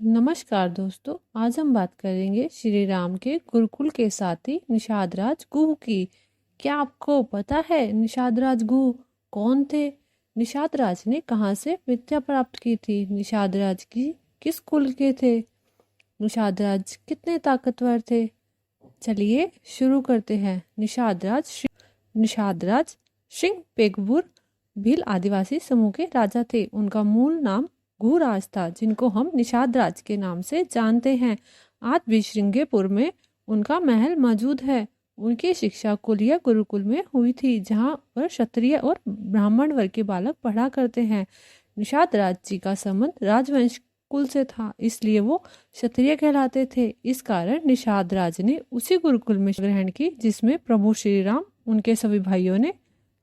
नमस्कार दोस्तों, आज हम बात करेंगे श्री राम के गुरुकुल के साथी निषाद राज गुह की। क्या आपको पता है निषाद राज गुह कौन थे? निषाद राज ने कहाँ से विद्या प्राप्त की थी? निषाद राज की किस कुल के थे? निषाद राज कितने ताकतवर थे? चलिए शुरू करते हैं। निषाद राज सिंह पेगपुर भील आदिवासी समूह के राजा थे। उनका मूल नाम गुहराज था, जिनको हम निषाद राज के नाम से जानते हैं। आज भी श्रृंगेपुर में उनका महल मौजूद है। उनकी शिक्षा कुलिया गुरुकुल में हुई थी, जहाँ पर क्षत्रिय और ब्राह्मण वर्ग के बालक पढ़ा करते हैं। निषाद राज जी का संबंध राजवंश कुल से था, इसलिए वो क्षत्रिय कहलाते थे। इस कारण निषाद राज ने उसी गुरुकुल में ग्रहण की जिसमें प्रभु श्री राम उनके सभी भाइयों ने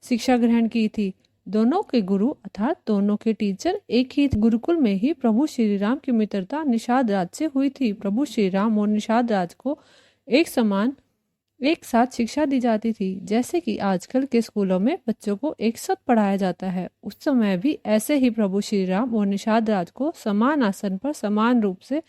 शिक्षा ग्रहण की थी। दोनों के गुरु अर्थात दोनों के टीचर एक ही थे। गुरुकुल में ही प्रभु श्री राम की मित्रता निषाद राज से हुई थी। प्रभु श्री राम और निषाद राज को एक साथ शिक्षा दी जाती थी, जैसे कि आजकल के स्कूलों में बच्चों को एक साथ पढ़ाया जाता है। उस समय भी ऐसे ही प्रभु श्री राम और निषाद राज को समान आसन पर समान रूप से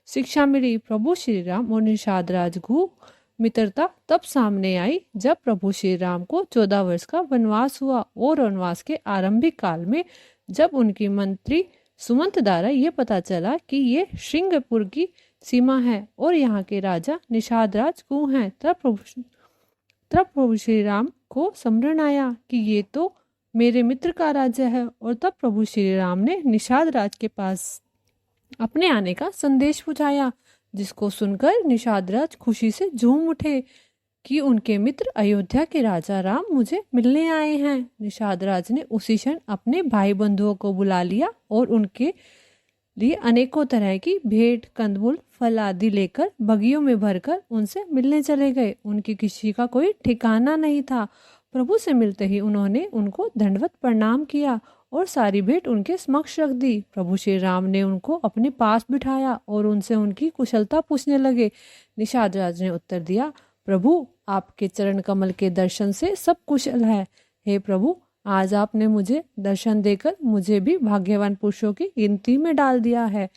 शिक्षा मिली। प्रभु श्री राम और निषाद राज को मित्रता तब सामने आई जब प्रभु श्री राम को 14 वर्ष का वनवास हुआ और वनवास के आरंभिक काल में जब उनकी मंत्री सुमंत द्वारा ये पता चला कि ये श्रृंगपुर की सीमा है और यहाँ के राजा निषाद राज कुंवर हैं, तब प्रभु श्री राम को स्मरण आया कि ये तो मेरे मित्र का राज्य है। और तब प्रभु श्री राम ने निषाद राज के पास अपने आने का संदेश पहुंचाया, जिसको सुनकर निषाद राज खुशी से झूम उठे कि उनके मित्र अयोध्या के राजा राम मुझे मिलने आए हैं। निषाद राज ने उसी क्षण अपने भाई बंधुओं को बुला लिया और उनके लिए अनेकों तरह की भेंट, कंदमूल, फल आदि लेकर बगियों में भरकर उनसे मिलने चले गए। उनकी किसी का कोई ठिकाना नहीं था। प्रभु से मिलते ही उन्होंने उनको दंडवत प्रणाम किया और सारी भेंट उनके समक्ष रख दी। प्रभु श्री राम ने उनको अपने पास बिठाया और उनसे उनकी कुशलता पूछने लगे। निषाद राज ने उत्तर दिया, प्रभु आपके चरण कमल के दर्शन से सब कुशल है। हे प्रभु, आज आपने मुझे दर्शन देकर मुझे भी भाग्यवान पुरुषों की गिनती में डाल दिया है।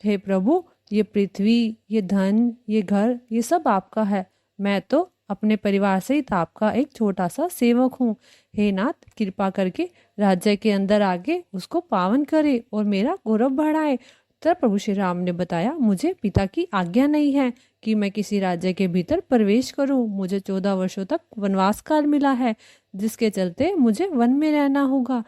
हे प्रभु, ये पृथ्वी, ये धन, ये घर, ये सब आपका है। मैं तो अपने परिवार सहित आपका एक छोटा सा सेवक हूँ। हे नाथ, कृपा करके राज्य के अंदर आके उसको पावन करे और मेरा गौरव बढ़ाए। तब प्रभु श्री राम ने बताया, मुझे पिता की आज्ञा नहीं है कि मैं किसी राज्य के भीतर प्रवेश करूं। मुझे 14 वर्षों तक वनवास काल मिला है, जिसके चलते मुझे वन में रहना होगा।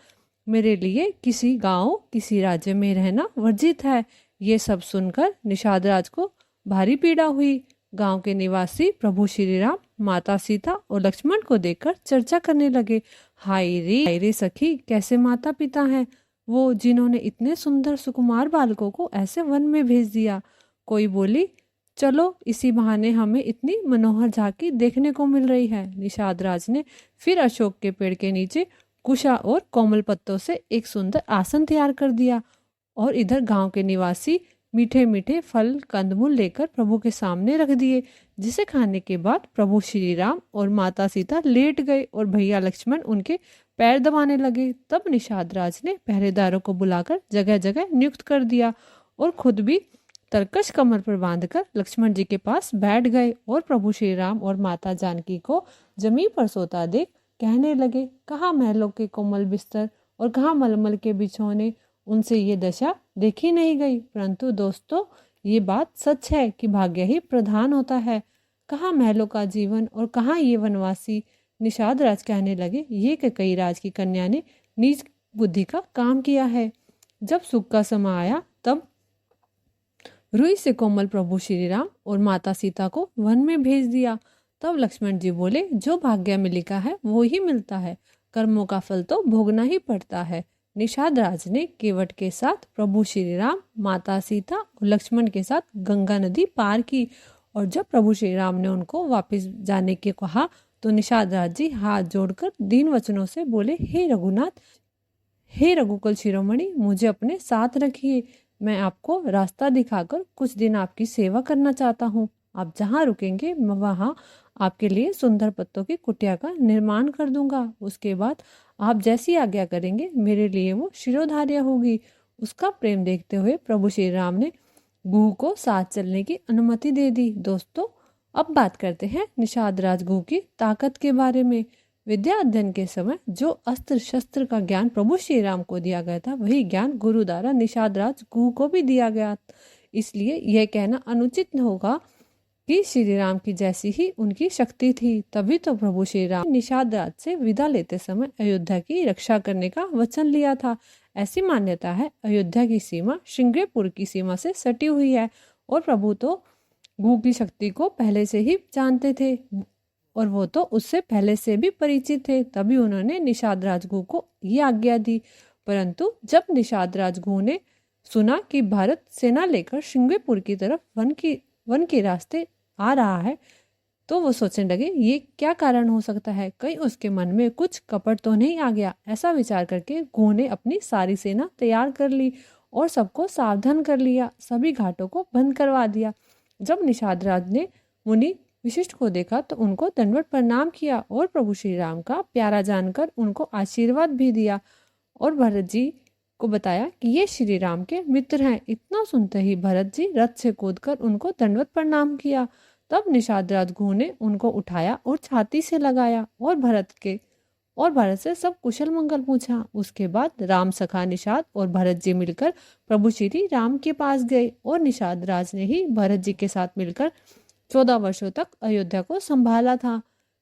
मेरे लिए किसी गांव, किसी राज्य में रहना वर्जित है। ये सब सुनकर निषाद राज को भारी पीड़ा हुई। गांव के निवासी प्रभु श्री राम, माता सीता और लक्ष्मण को देखकर चर्चा करने लगे। हाय रे सखी, कैसे माता पिता हैं वो, जिन्होंने इतने सुंदर सुकुमार बालकों को ऐसे वन में भेज दिया। कोई बोली, चलो इसी बहाने हमें इतनी मनोहर झांकी देखने को मिल रही है। निषाद राज ने फिर अशोक के पेड़ के नीचे कुशा और कोमल पत्तों से एक सुंदर आसन तैयार कर दिया और इधर गांव के निवासी मीठे मीठे फल कंदमूल लेकर प्रभु के सामने रख दिए, जिसे खाने के बाद प्रभु श्री राम और माता सीता लेट गए और भैया लक्ष्मण उनके पैर दबाने लगे। तब निषाद राज ने पहरेदारों को बुलाकर जगह जगह नियुक्त कर दिया और खुद भी तरकश कमर पर बांधकर लक्ष्मण जी के पास बैठ गए और प्रभु श्री राम और माता जानकी को जमीन पर सोता देख कहने लगे, कहाँ महलों के कोमल बिस्तर और कहाँ मलमल के बिछौने, उनसे ये दशा देखी नहीं गई। परंतु दोस्तों, ये बात सच है कि भाग्य ही प्रधान होता है। कहाँ महलों का जीवन और कहाँ ये वनवासी। निषाद राज कहने लगे, ये कई राज की कन्या ने नीच बुद्धि का काम किया है। जब सुख का समय आया तब रुई से कोमल प्रभु श्री राम और माता सीता को वन में भेज दिया। तब लक्ष्मण जी बोले, जो भाग्य में लिखा है वो ही मिलता है, कर्मों का फल तो भोगना ही पड़ता है। निषाद राज ने केवट के साथ प्रभु श्री राम, माता सीता और लक्ष्मण के साथ गंगा नदी पार की और जब प्रभु श्री राम ने उनको वापस जाने के कहा तो निषाद राज जी हाथ जोड़कर दीन वचनों से बोले, हे रघुनाथ, हे रघुकुल शिरोमणि, मुझे अपने साथ रखिए। मैं आपको रास्ता दिखाकर कुछ दिन आपकी सेवा करना चाहता हूँ। आप जहाँ रुकेंगे मैं वहाँ आपके लिए सुंदर पत्तों की कुटिया का निर्माण कर दूंगा। उसके बाद आप जैसी आज्ञा करेंगे मेरे लिए वो शिरोधार्य होगी। उसका प्रेम देखते हुए प्रभु श्री राम ने गुह को साथ चलने की अनुमति दे दी। दोस्तों, अब बात करते हैं निषाद राज गुह की ताकत के बारे में। विद्या अध्ययन के समय जो अस्त्र शस्त्र का ज्ञान प्रभु श्री राम को दिया गया था, वही ज्ञान गुरु द्वारा निषाद राज गुह को भी दिया गया। इसलिए यह कहना अनुचित होगा कि श्री राम की जैसी ही उनकी शक्ति थी। तभी तो प्रभु श्री राम निषाद राज से विदा लेते समय अयोध्या की रक्षा करने का वचन लिया था। ऐसी मान्यता है, अयोध्या की सीमा श्रृंगेरपुर की सीमा से सटी हुई है और प्रभु तो गुह की शक्ति को पहले से ही जानते थे और वो तो उससे पहले से भी परिचित थे। तभी उन्होंने निषाद राज गुह को ये आज्ञा दी। परंतु जब निषाद राज गुह ने सुना कि भारत सेना लेकर श्रृंगेरपुर की तरफ वन के रास्ते आ रहा है, तो वो सोचने लगे ये क्या कारण हो सकता है, कहीं उसके मन में कुछ कपट तो नहीं आ गया। ऐसा विचार करके गुह ने अपनी सारी सेना तैयार कर ली और सबको सावधान कर लिया। सभी घाटों को बंद करवा दिया। जब निषाद राज ने मुनि विशिष्ट को देखा तो उनको दंडवत प्रणाम किया और प्रभु श्री राम का प्यारा जानकर उनको आशीर्वाद भी दिया और भरत जी को बताया कि ये श्री राम के मित्र हैं। इतना सुनते ही भरत जी रथ से कूदकर उनको दंडवत प्रणाम किया। तब निषाद राज गुह ने उनको उठाया और छाती से लगाया और भरत से सब कुशल मंगल पूछा। उसके बाद राम सखा निषाद और भरत जी मिलकर प्रभु श्री राम के पास गए और निषाद राज ने ही भरत जी के साथ मिलकर 14 वर्षों तक अयोध्या को संभाला था।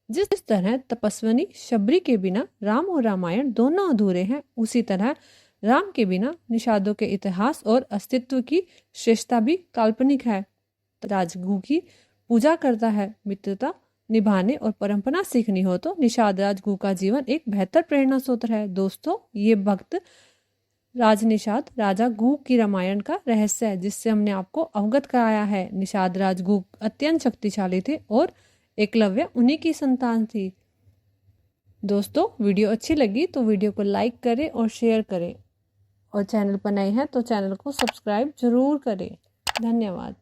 जिस तरह तपस्विनी शबरी के बिना राम और रामायण दोनों अधूरे हैं, उसी तरह राम के बिना निषादों के इतिहास और अस्तित्व की श्रेष्ठता भी काल्पनिक है। राजगुह की पूजा करता है। मित्रता निभाने और परंपरा सीखनी हो तो निषाद राजगुह का जीवन एक बेहतर प्रेरणा स्रोत है। दोस्तों, ये भक्त राजनिषाद राजा गुह की रामायण का रहस्य है, जिससे हमने आपको अवगत कराया है। निषाद राज गुह अत्यंत शक्तिशाली थे और एकलव्य उन्हीं की संतान थी। दोस्तों, वीडियो अच्छी लगी तो वीडियो को लाइक करें और शेयर करें और चैनल पर नए हैं तो चैनल को सब्सक्राइब जरूर करें। धन्यवाद।